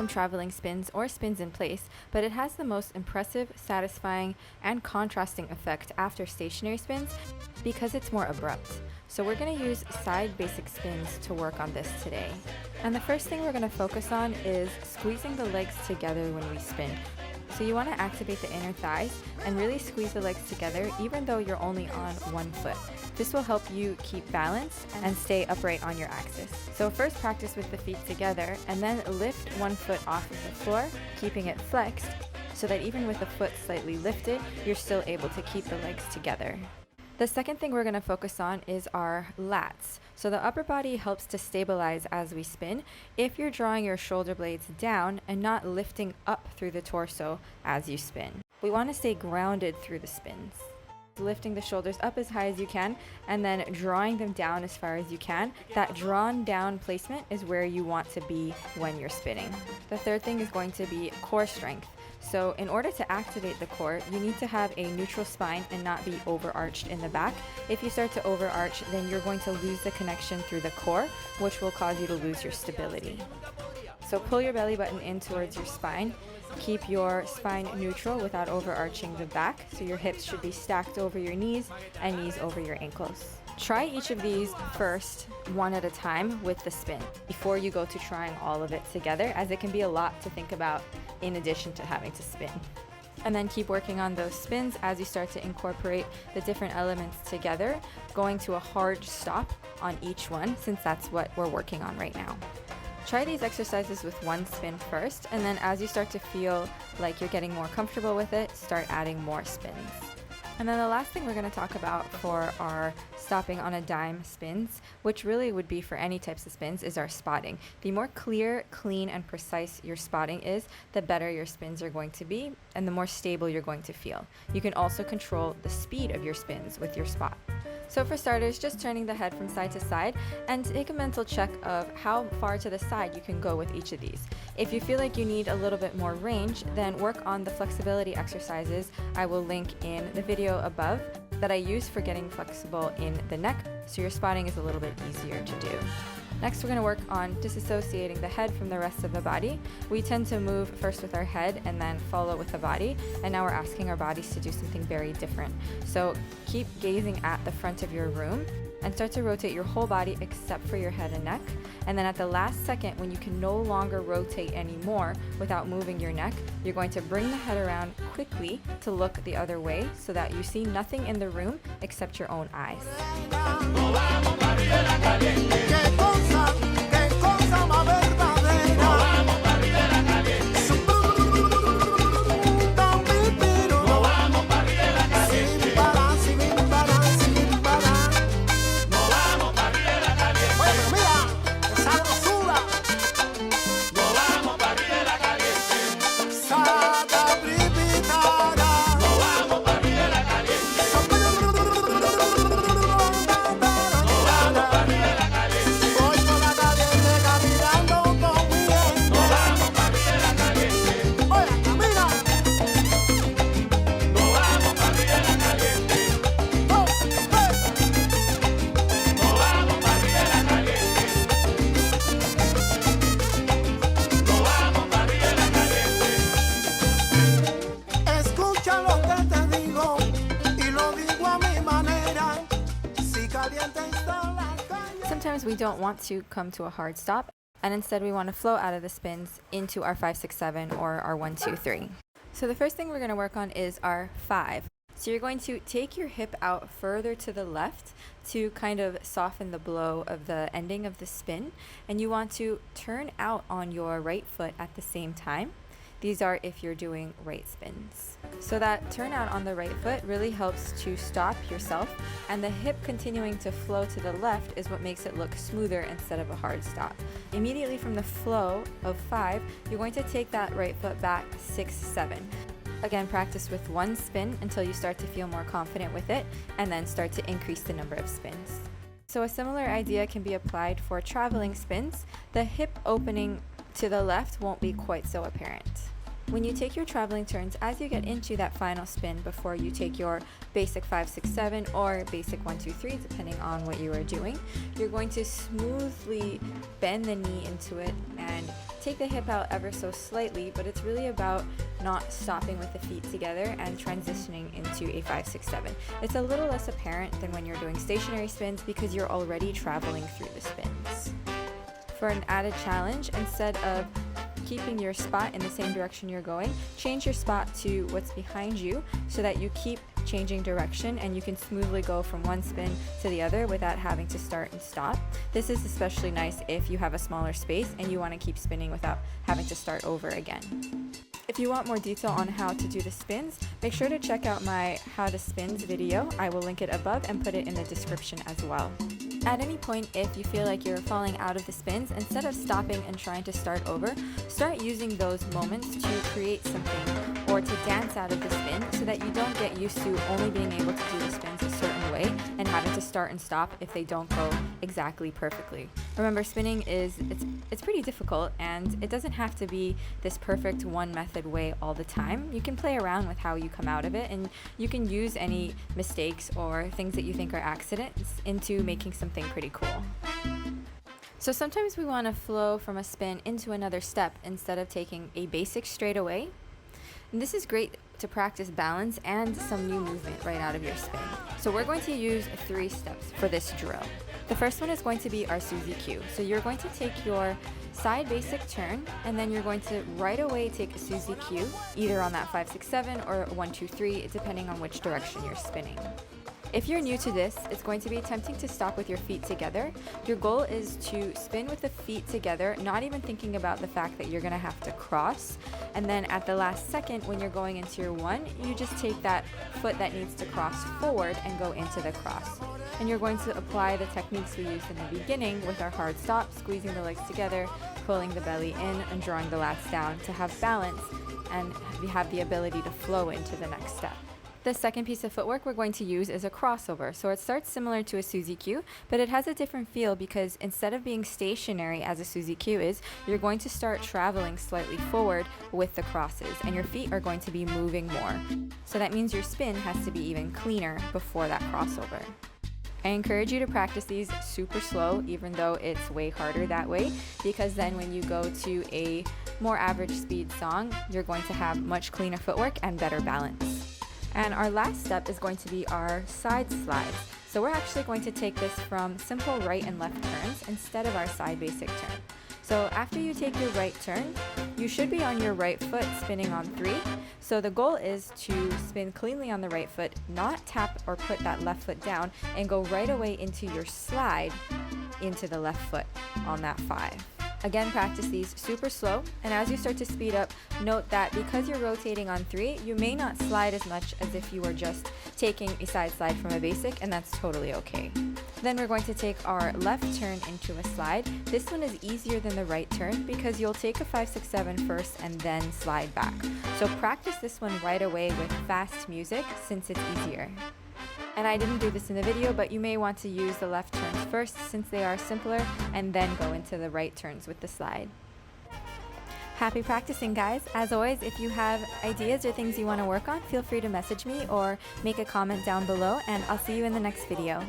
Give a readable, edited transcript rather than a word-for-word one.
from traveling spins or spins in place, but it has the most impressive, satisfying, and contrasting effect after stationary spins because it's more abrupt. So we're going to use side basic spins to work on this today. And the first thing we're going to focus on is squeezing the legs together when we spin. So you want to activate the inner thighs and really squeeze the legs together even though you're only on one foot. This will help you keep balance and stay upright on your axis. So first practice with the feet together and then lift one foot off of the floor, keeping it flexed so that even with the foot slightly lifted, you're still able to keep the legs together. The second thing we're going to focus on is our lats. So the upper body helps to stabilize as we spin if you're drawing your shoulder blades down and not lifting up through the torso as you spin. We want to stay grounded through the spins. Lifting the shoulders up as high as you can and then drawing them down as far as you can. That drawn down placement is where you want to be when you're spinning. The third thing is going to be core strength. So in order to activate the core, you need to have a neutral spine and not be overarched in the back. If you start to overarch, then you're going to lose the connection through the core, which will cause you to lose your stability. So pull your belly button in towards your spine. Keep your spine neutral without overarching the back, so your hips should be stacked over your knees and knees over your ankles. Try each of these first, one at a time with the spin, before you go to trying all of it together, as it can be a lot to think about in addition to having to spin. And then keep working on those spins as you start to incorporate the different elements together, going to a hard stop on each one, since that's what we're working on right now. Try these exercises with one spin first, and then as you start to feel like you're getting more comfortable with it, start adding more spins. And then the last thing we're going to talk about for our stopping on a dime spins, which really would be for any types of spins, is our spotting. The more clear, clean, and precise your spotting is, the better your spins are going to be, and the more stable you're going to feel. You can also control the speed of your spins with your spot. So for starters, just turning the head from side to side and take a mental check of how far to the side you can go with each of these. If you feel like you need a little bit more range, then work on the flexibility exercises I will link in the video above that I use for getting flexible in the neck, so your spotting is a little bit easier to do. Next, we're going to work on disassociating the head from the rest of the body. We tend to move first with our head and then follow with the body, and now we're asking our bodies to do something very different. So keep gazing at the front of your room and start to rotate your whole body except for your head and neck. And then at the last second, when you can no longer rotate anymore without moving your neck, you're going to bring the head around quickly to look the other way so that you see nothing in the room except your own eyes. Sometimes we don't want to come to a hard stop, and instead we want to flow out of the spins into our 5, 6, 7 or our 1, 2, 3. So the first thing we're going to work on is our 5. So you're going to take your hip out further to the left to kind of soften the blow of the ending of the spin, and you want to turn out on your right foot at the same time. These are if you're doing right spins. So that turn out on the right foot really helps to stop yourself, and the hip continuing to flow to the left is what makes it look smoother instead of a hard stop. Immediately from the flow of 5, you're going to take that right foot back 6, 7. Again, practice with one spin until you start to feel more confident with it, and then start to increase the number of spins. So a similar idea can be applied for traveling spins. The hip opening to the left won't be quite so apparent. When you take your traveling turns, as you get into that final spin before you take your basic 5, 6, 7 or basic 1, 2, 3, depending on what you are doing, you're going to smoothly bend the knee into it and take the hip out ever so slightly, but it's really about not stopping with the feet together and transitioning into a 5, 6, 7. It's a little less apparent than when you're doing stationary spins because you're already traveling through the spins. For an added challenge, instead of keeping your spot in the same direction you're going, change your spot to what's behind you so that you keep changing direction and you can smoothly go from one spin to the other without having to start and stop. This is especially nice if you have a smaller space and you want to keep spinning without having to start over again. If you want more detail on how to do the spins, make sure to check out my How to Spins video. I will link it above and put it in the description as well. At any point, if you feel like you're falling out of the spins, instead of stopping and trying to start over, start using those moments to create something or to dance out of the spin so that you don't get used to only being able to do the spins a certain way and having to start and stop if they don't go exactly perfectly. Remember, spinning it's pretty difficult and it doesn't have to be this perfect one method way all the time. You can play around with how you come out of it and you can use any mistakes or things that you think are accidents into making something pretty cool. So sometimes we want to flow from a spin into another step instead of taking a basic straight away. And this is great to practice balance and some new movement right out of your spin. So we're going to use 3 steps for this drill. The first one is going to be our Suzy Q. So you're going to take your side basic turn and then you're going to right away take a Suzy Q, either on that 5, 6, 7 or 1, 2, 3, depending on which direction you're spinning. If you're new to this, it's going to be tempting to stop with your feet together. Your goal is to spin with the feet together, not even thinking about the fact that you're going to have to cross. And then at the last second, when you're going into your 1, you just take that foot that needs to cross forward and go into the cross. And you're going to apply the techniques we used in the beginning with our hard stop, squeezing the legs together, pulling the belly in, and drawing the lats down to have balance and have the ability to flow into the next step. The second piece of footwork we're going to use is a crossover. So it starts similar to a Suzy Q, but it has a different feel because instead of being stationary as a Suzy Q is, you're going to start traveling slightly forward with the crosses and your feet are going to be moving more. So that means your spin has to be even cleaner before that crossover. I encourage you to practice these super slow, even though it's way harder that way, because then when you go to a more average speed song, you're going to have much cleaner footwork and better balance. And our last step is going to be our side slides. So we're actually going to take this from simple right and left turns instead of our side basic turn. So after you take your right turn, you should be on your right foot spinning on 3. So the goal is to spin cleanly on the right foot, not tap or put that left foot down, and go right away into your slide into the left foot on that 5. Again, practice these super slow, and as you start to speed up, note that because you're rotating on 3, you may not slide as much as if you were just taking a side slide from a basic, and that's totally okay. Then we're going to take our left turn into a slide. This one is easier than the right turn because you'll take a 5, 6, 7 first and then slide back. So practice this one right away with fast music since it's easier. And I didn't do this in the video, but you may want to use the left turns first since they are simpler, and then go into the right turns with the slide. Happy practicing, guys. As always, if you have ideas or things you want to work on, feel free to message me or make a comment down below, and I'll see you in the next video.